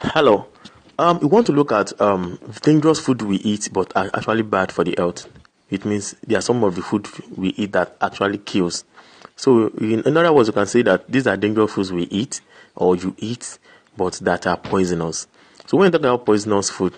Hello. We want to look at dangerous food we eat but are actually bad for the health. It means there are some of the food we eat that actually kills. So, in other words, you can say that these are dangerous foods we eat or you eat but that are poisonous. So, when we talk about poisonous food,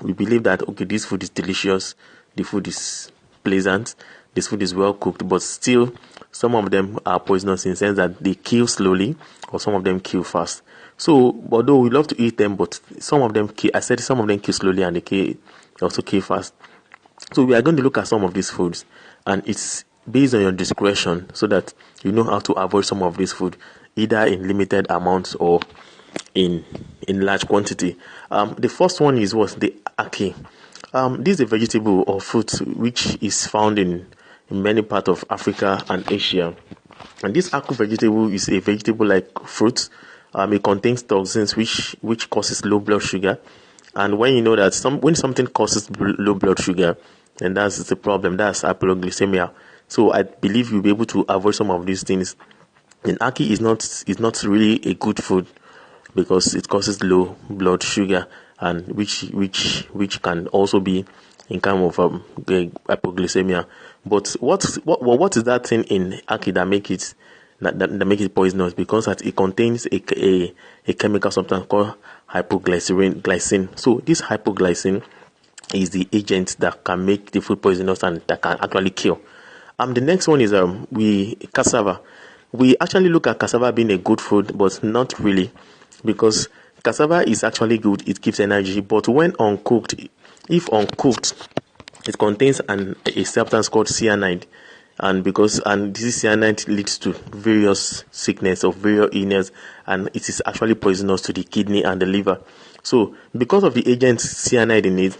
we believe that okay, this food is delicious, the food is pleasant, this food is well cooked, but still some of them are poisonous in the sense that they kill slowly or some of them kill fast. So although we love to eat them, but some of them kill, I said some of them kill slowly and they also kill fast. So we are going to look at some of these foods, and it's based on your discretion so that you know how to avoid some of this food, either in limited amounts or in large quantity. The first one is what the ackee. This is a vegetable or fruit which is found in many parts of Africa and Asia. And this aqua vegetable is a vegetable like fruit. It contains toxins which causes low blood sugar. And when you know that when something causes low blood sugar, then that's the problem. That's hypoglycemia. So I believe you'll be able to avoid some of these things. And ackee is not really a good food because it causes low blood sugar, and which can also be in kind of hypoglycemia. But what is that thing in ackee that make it poisonous? Because that it contains a chemical substance called hypoglycin. So this hypoglycin is the agent that can make the food poisonous and that can actually kill. The next one is cassava. We actually look at cassava being a good food, but not really, because cassava is actually good. It gives energy, but when uncooked, if uncooked, it contains a substance called cyanide, and this cyanide leads to various sickness or various illness, and it is actually poisonous to the kidney and the liver. So because of the agent cyanide in it,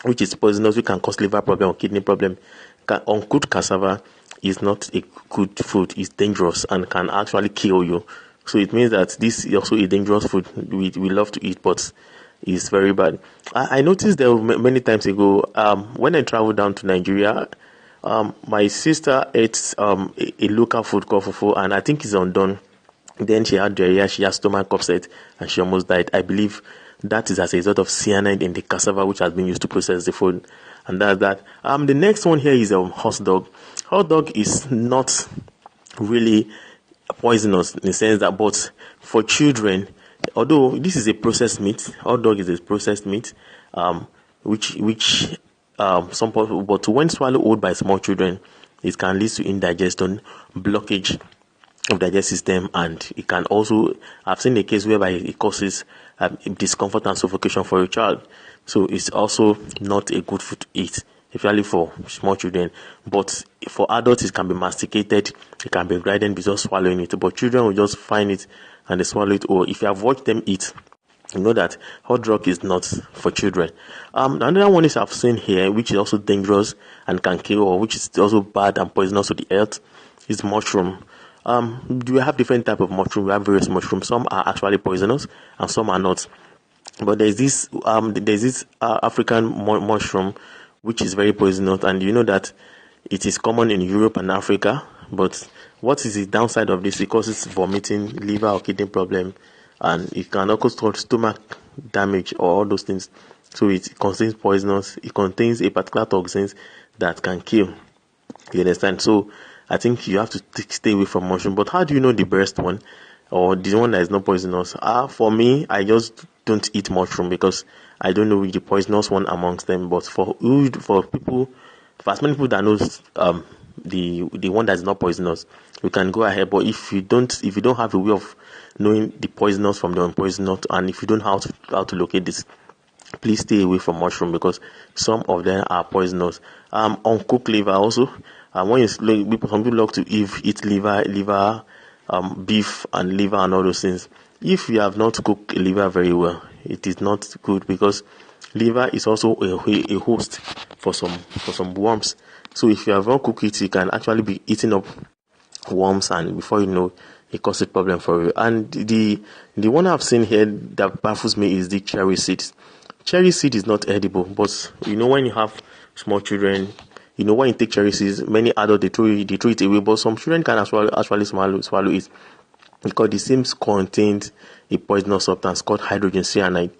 which is poisonous, we can cause liver problem or kidney problem. Uncooked cassava is not a good food. It's dangerous and can actually kill you. So it means that this is also a dangerous food we love to eat, but it's very bad. I noticed there many times ago, when I traveled down to Nigeria, my sister ate a local food called fufu, and I think it's undone. Then she had diarrhea, she had stomach upset, and she almost died. I believe that is as a result of cyanide in the cassava which has been used to process the food, and that's that. The next one here is hot dog. Hot dog is not really poisonous in the sense that, but for children, although this is a processed meat, hot dog is a processed meat, which some people, but when swallowed whole by small children, it can lead to indigestion, blockage of the digestive system, and it can also, I've seen a case whereby it causes discomfort and suffocation for a child. So it's also not a good food to eat, especially for small children. But for adults, it can be masticated, it can be grinded without swallowing it. But children will just find it and they swallow it. Or if you have watched them eat, you know that hot dog is not for children. Another one is I've seen here, which is also dangerous and can kill, or which is also bad and poisonous to the health, is mushroom. We have different type of mushroom. We have various mushrooms. Some are actually poisonous and some are not. But there's this African mushroom which is very poisonous, and you know that it is common in Europe and Africa. But what is the downside of this? It causes vomiting, liver or kidney problem, and it can also cause stomach damage or all those things. So it contains poisonous. It contains a particular toxins that can kill. You understand? So I think you have to stay away from mushroom. But how do you know the best one or the one that is not poisonous? For me, I just don't eat mushroom because I don't know which the poisonous one amongst them. But for people, for as many people that knows the one that is not poisonous, you can go ahead. But if you don't have a way of knowing the poisonous from the unpoisonous, and if you don't know how to locate this, please stay away from mushroom because some of them are poisonous. Uncooked liver also. When some people love to eat liver, beef and liver and all those things. If you have not cooked liver very well, it is not good because liver is also a host for some worms. So if you have not cooked it, you can actually be eating up worms, and before you know, it causes problem for you. And the one I've seen here that baffles me is the cherry seeds. Cherry seed is not edible, but when you have small children, when you take cherry seeds, many adults they throw it away, but some children can actually swallow it. because the same contains a poisonous substance called hydrogen cyanide.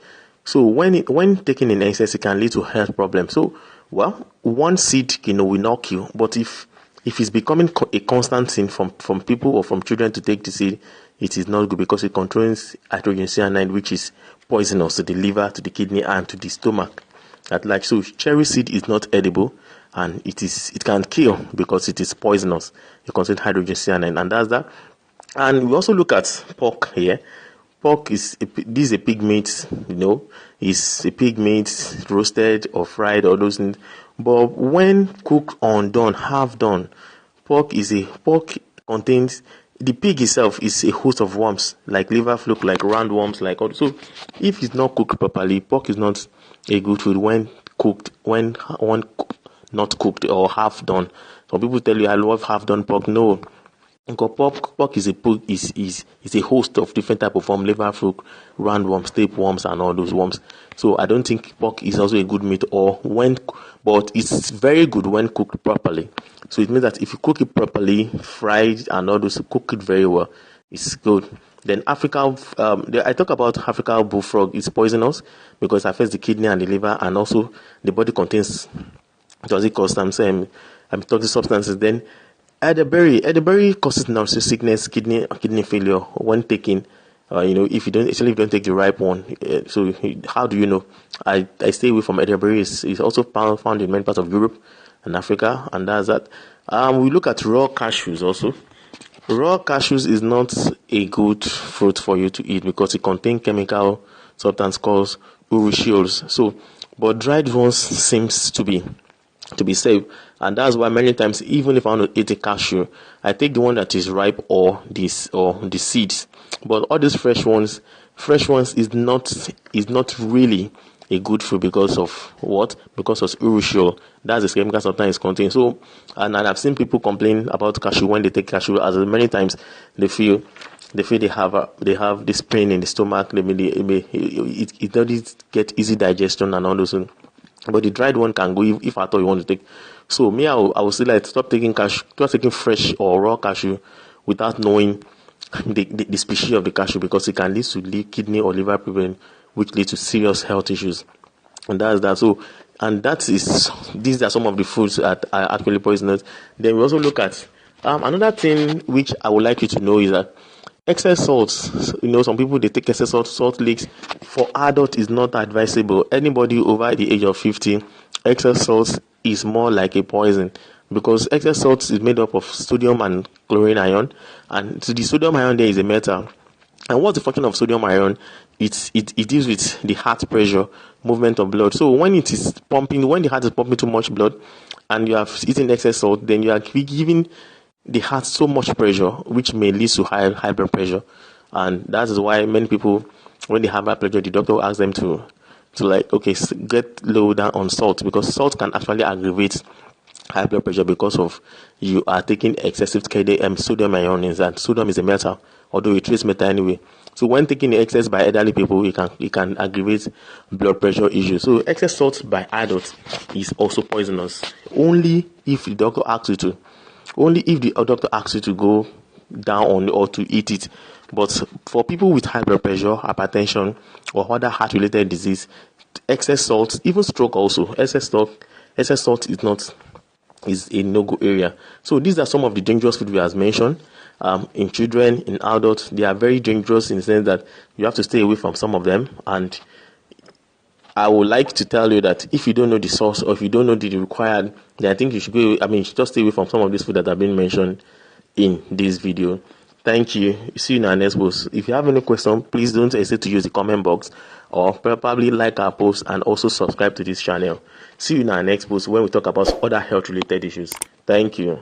So when taken in excess, it can lead to health problems. So, well, one seed, will not kill, but if it's becoming a constant thing from people or from children to take the seed, it is not good because it contains hydrogen cyanide, which is poisonous to the liver, to the kidney, and to the stomach at large. So cherry seed is not edible, and it can kill because it is poisonous. It contains hydrogen cyanide, and that's that. And we also look at pork here. Pork this is a pig meat, it's a pig meat, roasted or fried or those things. But when cooked undone, half done, pork contains, the pig itself is a host of worms, like liver fluke, like roundworms, like all. So if it's not cooked properly, pork is not a good food when cooked, when one not cooked or half done. Some people tell you I love half done pork. No. Because pork is a host of different type of worms, liver fluke, roundworms, tapeworms, and all those worms. So I don't think pork is also a good meat, but it's very good when cooked properly. So it means that if you cook it properly, fried and all those, cook it very well, it's good. Then I talk about African bullfrog. It's poisonous because it affects the kidney and the liver, and also the body contains toxic toxic substances. Then elderberry causes nausea, sickness, kidney failure when taken. If you don't take the ripe one. So how do you know? I stay away from elderberry. It's also found in many parts of Europe and Africa, and that's that. We look at raw cashews also. Raw cashews is not a good fruit for you to eat because it contains chemical substance called urushiol. So, but dried ones seems to be safe, and that's why many times, even if I want to eat a cashew, I take the one that is ripe or the seeds. But all these fresh ones is not really a good food because of what? Because of urushiol. That's the chemical substance is contained. So, and I've seen people complain about cashew when they take cashew, as many times they feel they have this pain in the stomach. It doesn't get easy digestion and all those things. But the dried one can go if at all you want to take. So me, I will say like stop taking fresh or raw cashew without knowing the species of the cashew, because it can lead to kidney or liver problem, which leads to serious health issues. And that's that. So, and these are some of the foods that are actually poisonous. Then we also look at another thing which I would like you to know is that excess salt. Some people, they take excess salt leaks. For adult is not advisable. Anybody over the age of 50, excess salt is more like a poison, because excess salt is made up of sodium and chlorine ion, and so the sodium ion there is a metal. And what's the function of sodium ion? It deals with the heart pressure, movement of blood. So when it is pumping, when the heart is pumping too much blood, and you have eaten excess salt, then you are giving the heart so much pressure, which may lead to high blood pressure. And that is why many people, when they have high blood pressure, the doctor asks them to get low down on salt, because salt can actually aggravate high blood pressure because of you are taking excessive sodium ions, and sodium is a metal, although it trace metal anyway. So when taking the excess by elderly people, it can aggravate blood pressure issues. So excess salt by adults is also poisonous, only if the doctor asks you to. Only if the doctor asks you to go down on or to eat it. But for people with high blood pressure, hypertension, or other heart-related disease, excess salt, even stroke also, excess salt is a no-go area. So these are some of the dangerous foods we have mentioned. In children, in adults, they are very dangerous in the sense that you have to stay away from some of them. And I would like to tell you that if you don't know the source, or if you don't know the required, then I think you should just stay away from some of these foods that have been mentioned in this video. Thank you. See you in our next post. If you have any question, please don't hesitate to use the comment box, or probably like our post and also subscribe to this channel. See you in our next post when we talk about other health related issues. Thank you.